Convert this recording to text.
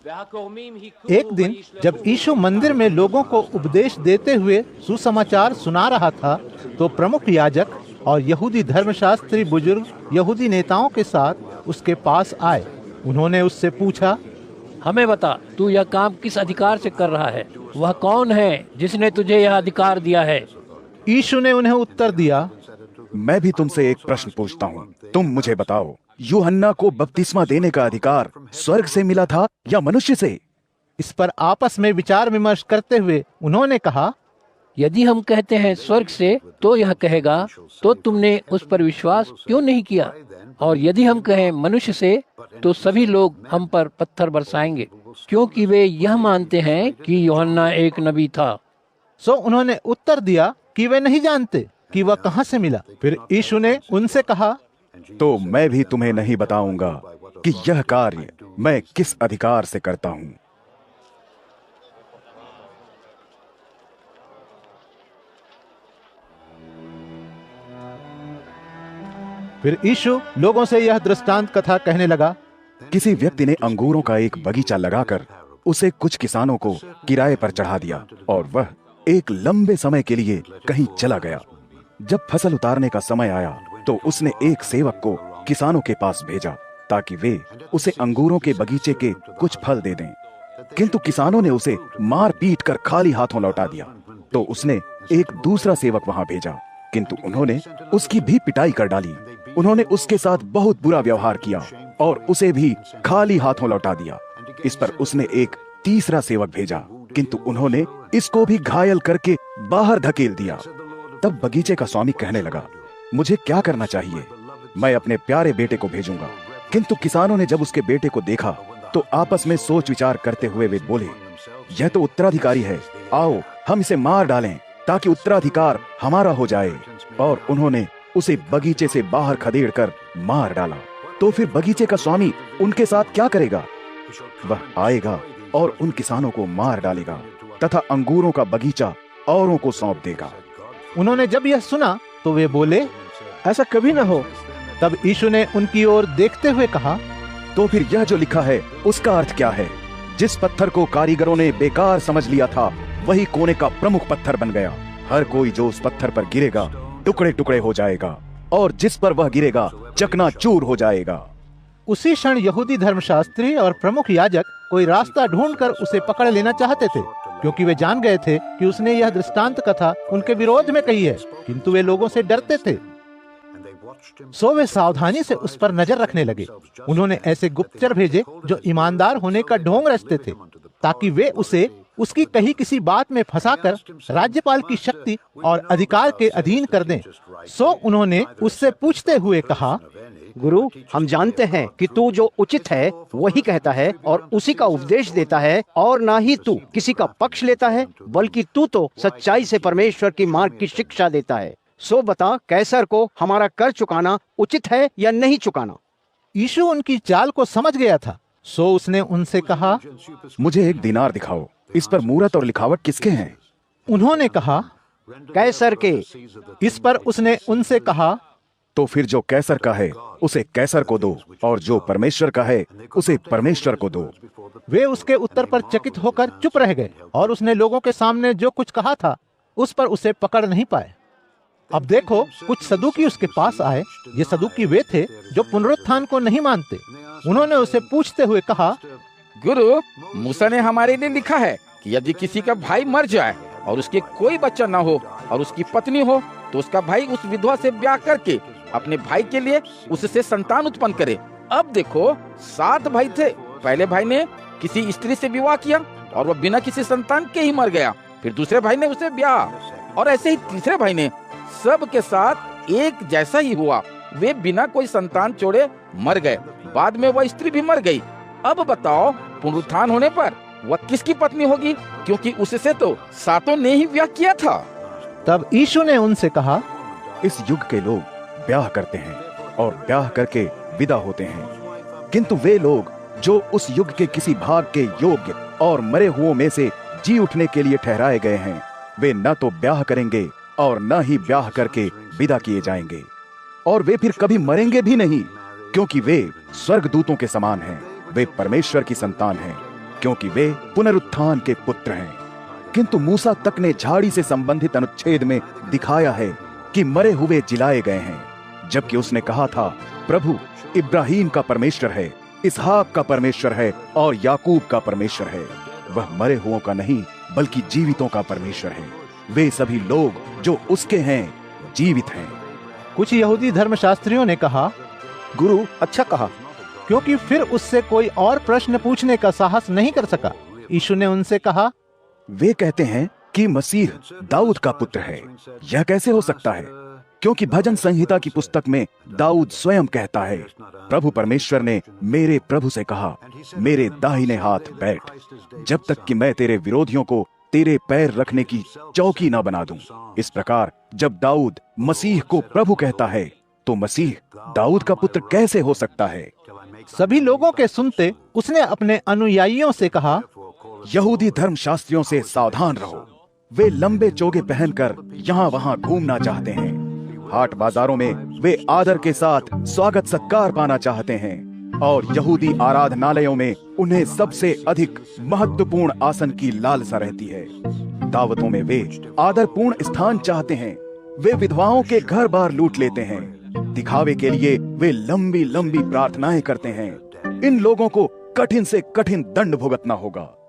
एक दिन जब यीशु मंदिर में लोगों को उपदेश देते हुए सुसमाचार सुना रहा था, तो प्रमुख याजक और यहूदी धर्मशास्त्री बुजुर्ग यहूदी नेताओं के साथ उसके पास आए। उन्होंने उससे पूछा, हमें बता, तू यह काम किस अधिकार से कर रहा है? वह कौन है जिसने तुझे यह अधिकार दिया है? यीशु ने उन्हें उत्तर दिया, मैं भी तुमसे एक प्रश्न पूछता हूँ, तुम मुझे बताओ, यूहन्ना को बपतिस्मा देने का अधिकार स्वर्ग से मिला था या मनुष्य से? इस पर आपस में विचार विमर्श करते हुए उन्होंने कहा, यदि हम कहते हैं स्वर्ग से, तो यह कहेगा, तो तुमने उस पर विश्वास क्यों नहीं किया? और यदि हम कहें मनुष्य से, तो सभी लोग हम पर पत्थर बरसाएंगे, क्योंकि वे यह मानते हैं कि यूहन्ना एक नबी था। सो उन्होंने उत्तर दिया कि वे नहीं जानते कि वह कहाँ से मिला। फिर यीशु ने उनसे कहा, तो मैं भी तुम्हें नहीं बताऊंगा कि यह कार्य मैं किस अधिकार से करता हूँ। फिर यीशु लोगों से यह दृष्टांत कथा कहने लगा। किसी व्यक्ति ने अंगूरों का एक बगीचा लगाकर उसे कुछ किसानों को किराए पर चढ़ा दिया और वह एक लंबे समय के लिए कहीं चला गया। जब फसल उतारने का समय आया तो उसने एक सेवक को किसानों के पास भेजा ताकि वे उसे अंगूरों के बगीचे के कुछ फल दे दें। किंतु किसानों ने उसे मार पीट कर खाली हाथों लौटा दिया। तो उसने एक दूसरा सेवक वहां भेजा, किंतु उन्होंने उसकी भी पिटाई कर डाली। उन्होंने उसके साथ बहुत बुरा व्यवहार किया और उसे भी खाली हाथों लौटा दिया। इस पर उसने एक तीसरा सेवक भेजा, किंतु उन्होंने इसको भी घायल करके बाहर धकेल दिया। तब बगीचे का स्वामी कहने लगा, मुझे क्या करना चाहिए? मैं अपने प्यारे बेटे को भेजूंगा। किंतु किसानों ने जब उसके बेटे को देखा तो आपस में सोच विचार करते हुए वे बोले, यह तो उत्तराधिकारी है, आओ हम इसे मार डालें ताकि उत्तराधिकार हमारा हो जाए। और उन्होंने उसे बगीचे से बाहर खदेड़कर मार डाला। तो फिर बगीचे का स्वामी उनके साथ क्या करेगा? वह आएगा और उन किसानों को मार डालेगा तथा अंगूरों का बगीचा औरों को सौंप देगा। उन्होंने जब यह सुना तो वे बोले, ऐसा कभी न हो। तब यीशु ने उनकी ओर देखते हुए कहा, तो फिर यह जो लिखा है उसका अर्थ क्या है? जिस पत्थर को कारीगरों ने बेकार समझ लिया था, वही कोने का प्रमुख पत्थर बन गया। हर कोई जो उस पत्थर पर गिरेगा टुकड़े टुकड़े हो जाएगा, और जिस पर वह गिरेगा चकनाचूर हो जाएगा। उसी क्षण यहूदी धर्मशास्त्री और प्रमुख याजक कोई रास्ता ढूंढकर उसे पकड़ लेना चाहते थे, क्योंकि वे जान गए थे कि उसने यह दृष्टांत कथा उनके विरोध में कही है, किंतु वे लोगों से डरते थे। सो वे सावधानी से उस पर नजर रखने लगे। उन्होंने ऐसे गुप्तचर भेजे जो ईमानदार होने का ढोंग रचते थे, ताकि वे उसे उसकी कही किसी बात में फंसाकर राज्यपाल की शक्ति और अधिकार के अधीन कर दें। सो उन्होंने उससे पूछते हुए कहा, गुरु, हम जानते हैं कि तू जो उचित है वही कहता है और उसी का उपदेश देता है, और ना ही तू किसी का पक्ष लेता है, बल्कि तू तो सच्चाई से परमेश्वर की मार्ग की शिक्षा देता है। सो बता, कैसर को हमारा कर चुकाना उचित है या नहीं चुकाना? यीशु उनकी चाल को समझ गया था। सो उसने उनसे कहा, मुझे एक दीनार दिखाओ, इस पर मूरत और लिखावट किसके हैं? उन्होंने कहा, कैसर के। इस पर उसने उनसे कहा, तो फिर जो कैसर का है उसे कैसर को दो, और जो परमेश्वर का है उसे परमेश्वर को दो। वे उसके उत्तर पर चकित होकर चुप रह गए, और उसने लोगों के सामने जो कुछ कहा था उस पर उसे पकड़ नहीं पाए। अब देखो, कुछ सदूकी उसके पास आए। ये सदूकी वे थे जो पुनरुत्थान को नहीं मानते। उन्होंने उसे पूछते हुए कहा, गुरु, मूसा ने हमारे लिए लिखा है कि यदि किसी का भाई मर जाए और उसके कोई बच्चा न हो और उसकी पत्नी हो, तो उसका भाई उस विधवा से ब्याह करके अपने भाई के लिए उससे संतान उत्पन्न करे। अब देखो, 7 भाई थे। पहले भाई ने किसी स्त्री से विवाह किया और वह बिना किसी संतान के ही मर गया। फिर दूसरे भाई ने उसे ब्याह, और ऐसे ही तीसरे भाई ने। सब के साथ एक जैसा ही हुआ, वे बिना कोई संतान छोड़े मर गए। बाद में वह स्त्री भी मर गई। अब बताओ, पुनरुत्थान होने पर वह किसकी पत्नी होगी? क्योंकि उससे तो 7 ने ही ब्याह किया था। तब यीशु ने उनसे कहा, इस युग के लोग ब्याह करते हैं और ब्याह करके विदा होते हैं, किंतु वे लोग जो उस युग के किसी भाग के योग्य और मरे हुओं में से जी उठने के लिए ठहराए गए हैं, वे न तो ब्याह करेंगे और न ही ब्याह करके विदा किए जाएंगे। और वे फिर कभी मरेंगे भी नहीं, क्योंकि वे स्वर्गदूतों के समान हैं। वे परमेश्वर की संतान हैं। क्योंकि वे पुनरुत्थान के पुत्र हैं। किंतु मूसा तक ने झाड़ी से संबंधित अनुच्छेद में दिखाया है कि मरे हुए जिलाए गए हैं, जबकि उसने कहा था प्रभु इब्राहिम का परमेश्वर है, इसहाक का परमेश्वर है और याकूब का परमेश्वर है। वह मरे हुओं का नहीं बल्कि जीवितों का परमेश्वर है। वे सभी लोग जो उसके हैं जीवित हैं। कुछ यहूदी धर्मशास्त्रियों ने कहा, गुरु अच्छा कहा। क्योंकि फिर उससे कोई और प्रश्न पूछने का साहस नहीं कर सका। यीशु ने उनसे कहा, वे कहते हैं कि मसीह दाऊद का पुत्र है। यह कैसे हो सकता है? क्योंकि भजन संहिता की पुस्तक में दाऊद स्वयं कहता है, प्रभु परमेश्वर ने मेरे प्रभु से कहा, मेरे दाहिने हाथ बैठ, जब तक कि मैं तेरे विरोधियों को तेरे पैर रखने की चौकी न बना दूं। इस प्रकार जब दाऊद मसीह को प्रभु कहता है, तो मसीह दाऊद का पुत्र कैसे हो सकता है? सभी लोगों के सुनते उसने अपने अनुयायियों से कहा, यहूदी धर्मशास्त्रियों से सावधान रहो। वे लंबे चोगे पहनकर यहाँ वहाँ घूमना चाहते हैं। हाट बाजारों में वे आदर के साथ स्वागत सत्कार पाना चाहते हैं और यहूदी आराधनालयों में उन्हें सबसे अधिक महत्वपूर्ण आसन की लालसा रहती है। दावतों में वे आदरपूर्ण स्थान चाहते हैं। वे विधवाओं के घर बार लूट लेते हैं। दिखावे के लिए वे लंबी लंबी प्रार्थनाएं करते हैं। इन लोगों को कठिन से कठिन दंड भुगतना होगा।